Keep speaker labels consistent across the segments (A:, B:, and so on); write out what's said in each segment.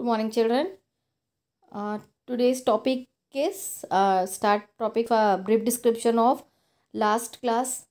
A: Good morning, children. Today's topic is start topic for brief description of last class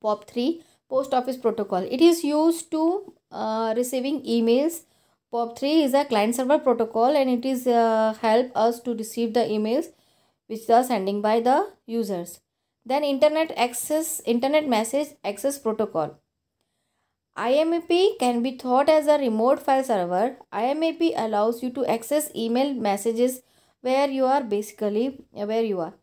A: POP 3 post office protocol. It is used to receiving emails. POP 3 is a client server protocol and it is help us to receive the emails which are sending by the users. Then internet message access protocol. IMAP can be thought as a remote file server. IMAP allows you to access email messages where you are. Basically,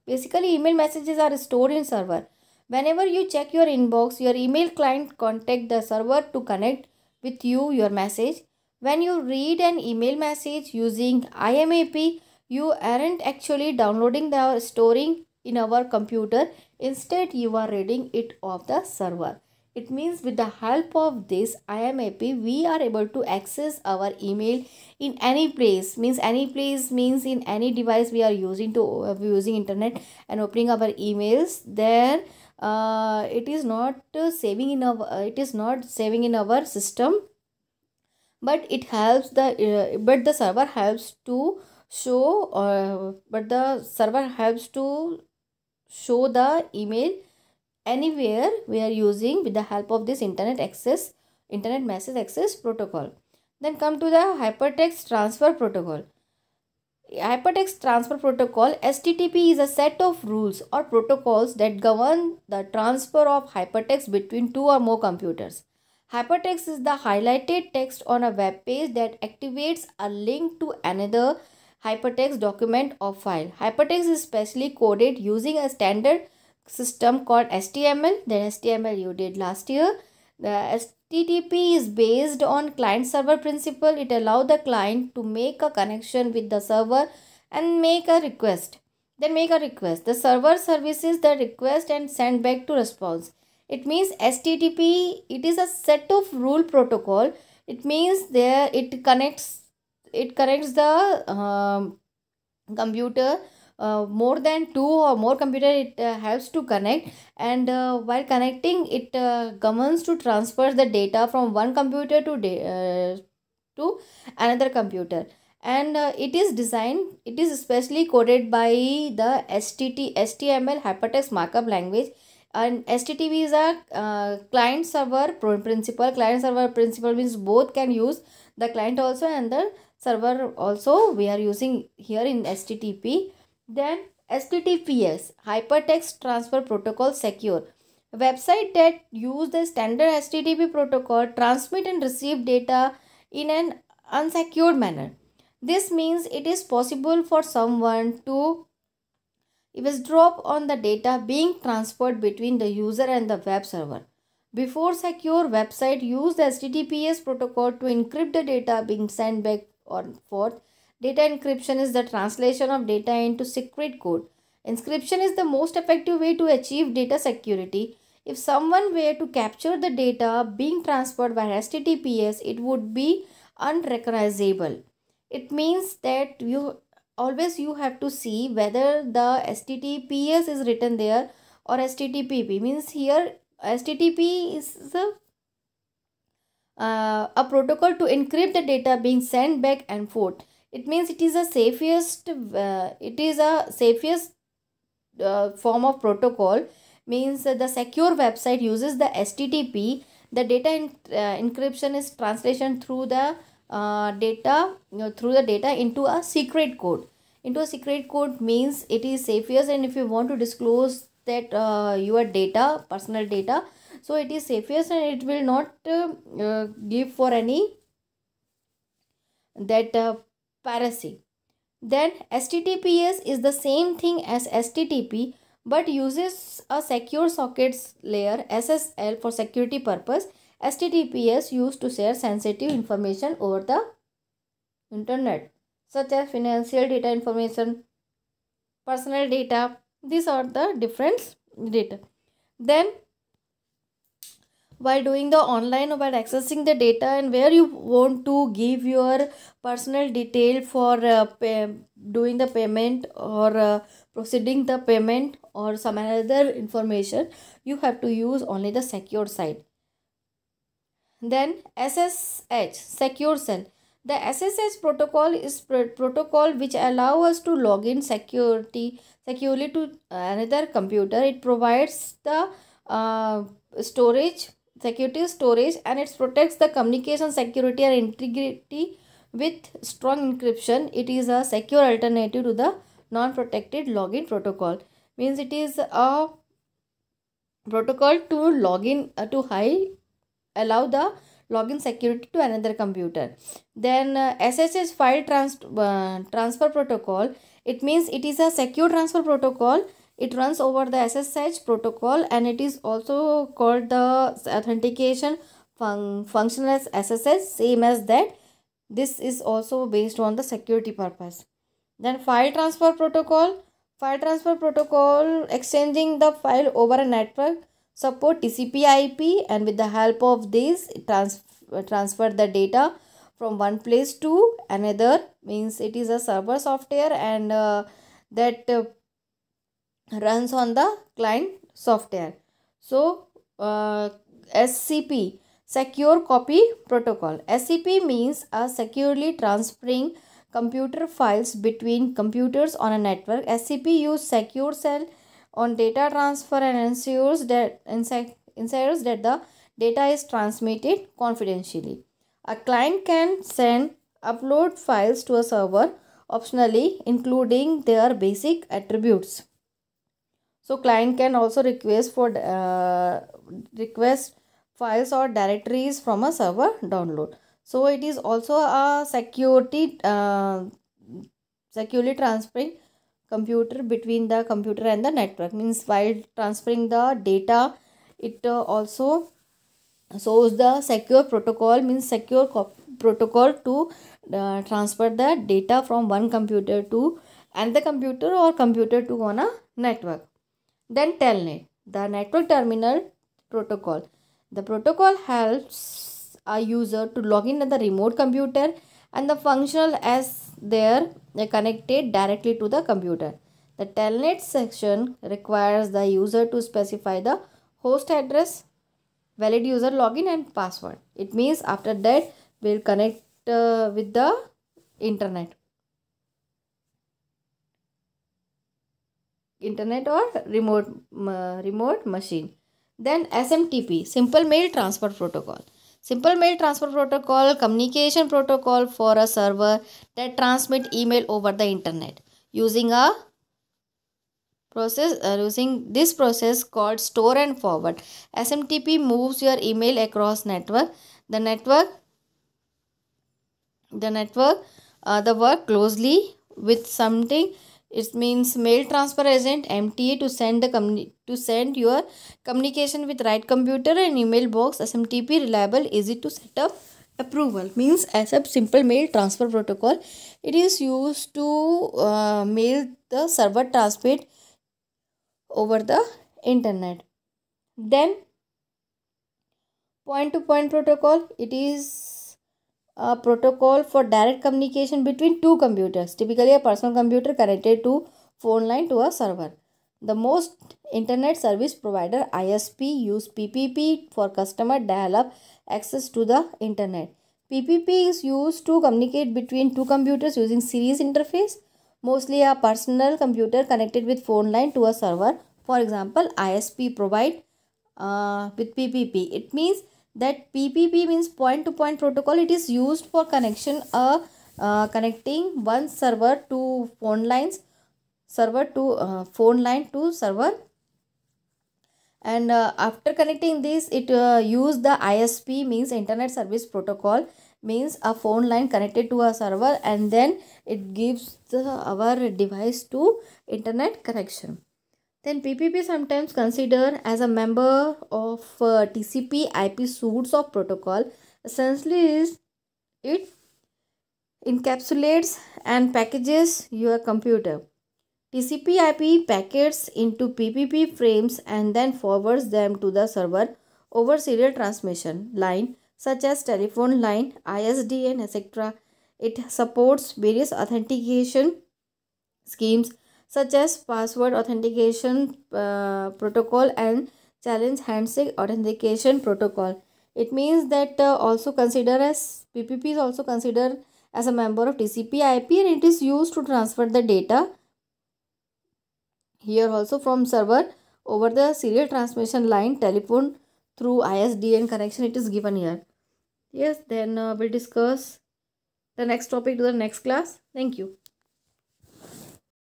A: email messages are stored in server. Whenever you check your inbox, your email client contact the server to connect with your message. When you read an email message using IMAP, you aren't actually downloading the storing in our computer. Instead, you are reading it off the server. It means with the help of this IMAP, we are able to access our email in any place. Means any place means in any device we are using to using internet and opening our emails. There, it is not saving in our system, but it helps but the server helps to show. But the server helps to show the email anywhere we are using with the help of this internet message access protocol. Then come to the hypertext transfer protocol. Hypertext transfer protocol, HTTP, is a set of rules or protocols that govern the transfer of hypertext between two or more computers. Hypertext is the highlighted text on a web page that activates a link to another hypertext document or file. Hypertext is specially coded using a standard system called HTML. Then HTML you did last year. The HTTP is based on client server principle. It allows the client to make a connection with the server and make a request. The server services the request and send back to response. It means HTTP, it is a set of rule protocol. It means it connects the computer. More than two or more computer it helps to connect, and while connecting it governs to transfer the data from one computer to another computer. And it is especially coded by the HTML hypertext markup language. And HTTP is a client server principle means both can use the client also and the server also we are using here in HTTP. Then HTTPS, Hypertext Transfer Protocol Secure. Website that use the standard HTTP protocol transmit and receive data in an unsecured manner. This means it is possible for someone to eavesdrop on the data being transferred between the user and the web server. Before secure website use the HTTPS protocol to encrypt the data being sent back or forth. Data encryption is the translation of data into secret code. Encryption is the most effective way to achieve data security. If someone were to capture the data being transferred by HTTPS, it would be unrecognizable. It means that you have to see whether the HTTPS is written there or HTTP. Means here HTTP is a protocol to encrypt the data being sent back and forth. It means it is a safest form of protocol. Means the secure website uses the HTTP. The data encryption is translation through the data into a secret code. Means it is safest, and if you want to disclose that your data, personal data, so it is safest and it will not give for any that piracy. Then HTTPS is the same thing as HTTP but uses a secure sockets layer SSL for security purpose. HTTPS used to share sensitive information over the internet such as financial data information, personal data. These are the different data. Then while doing the online or while accessing the data and where you want to give your personal detail for doing the payment or proceeding the payment or some other information, you have to use only the secure site. Then SSH, secure shell. The SSH protocol is protocol which allow us to log in securely to another computer. It provides the storage, security storage, and it protects the communication security and integrity with strong encryption. It is a secure alternative to the non-protected login protocol. Means it is a protocol to login to allow the login security to another computer. Then SSH transfer protocol. It means it is a secure transfer protocol. It runs over the SSH protocol, and it is also called the authentication function as SSH, same as that. This is also based on the security purpose. Then file transfer protocol. File transfer protocol, exchanging the file over a network, support TCP/IP, and with the help of this transfer the data from one place to another. Means it is a server software, and that runs on the client software. So SCP, secure copy protocol. SCP means a securely transferring computer files between computers on a network. SCP use secure cell on data transfer and ensures that the data is transmitted confidentially. A client can upload files to a server optionally, including their basic attributes. So client can also request files or directories from a server download. So it is also a securely transferring computer between the computer and the network. Means while transferring the data, it also shows the secure protocol, means secure protocol to transfer the data from one computer to another computer or computer to on a network. Then telnet, the network terminal protocol. The protocol helps a user to log in at the remote computer and the functional as they're connected directly to the computer. The telnet section requires the user to specify the host address, valid user login, and password. It means after that we'll connect with the internet or remote machine. Then SMTP, simple mail transfer protocol. Simple mail transfer protocol, communication protocol for a server that transmit email over the internet using this process called store and forward. SMTP moves your email across network. The work closely with something. It means mail transfer agent MTA to send your communication with right computer and email box. SMTP reliable, easy to set up, approval. Means ASAP, simple mail transfer protocol. It is used to mail the server transmit over the internet. Then point to point protocol. It is a protocol for direct communication between two computers, typically a personal computer connected to phone line to a server. The most internet service provider ISP use PPP for customer dial-up access to the internet. PPP is used to communicate between two computers using series interface, mostly a personal computer connected with phone line to a server. For example, ISP provide with PPP. It means that PPP means point to point protocol. It is used for connecting one server to phone line to server, and after connecting this, it use the ISP, means internet service protocol, means a phone line connected to a server, and then it gives our device to internet connection. Then PPP sometimes considered as a member of TCP/IP suites of protocol. Essentially, it encapsulates and packages your computer TCP/IP packets into PPP frames and then forwards them to the server over serial transmission line such as telephone line, ISDN, etc. It supports various authentication schemes such as password authentication protocol and challenge handshake authentication protocol. It means that also consider as PPP is also considered as a member of TCP/IP, and it is used to transfer the data here also from server over the serial transmission line telephone through ISDN connection. It is given here. Yes, then we'll discuss the next topic to the next class. Thank you.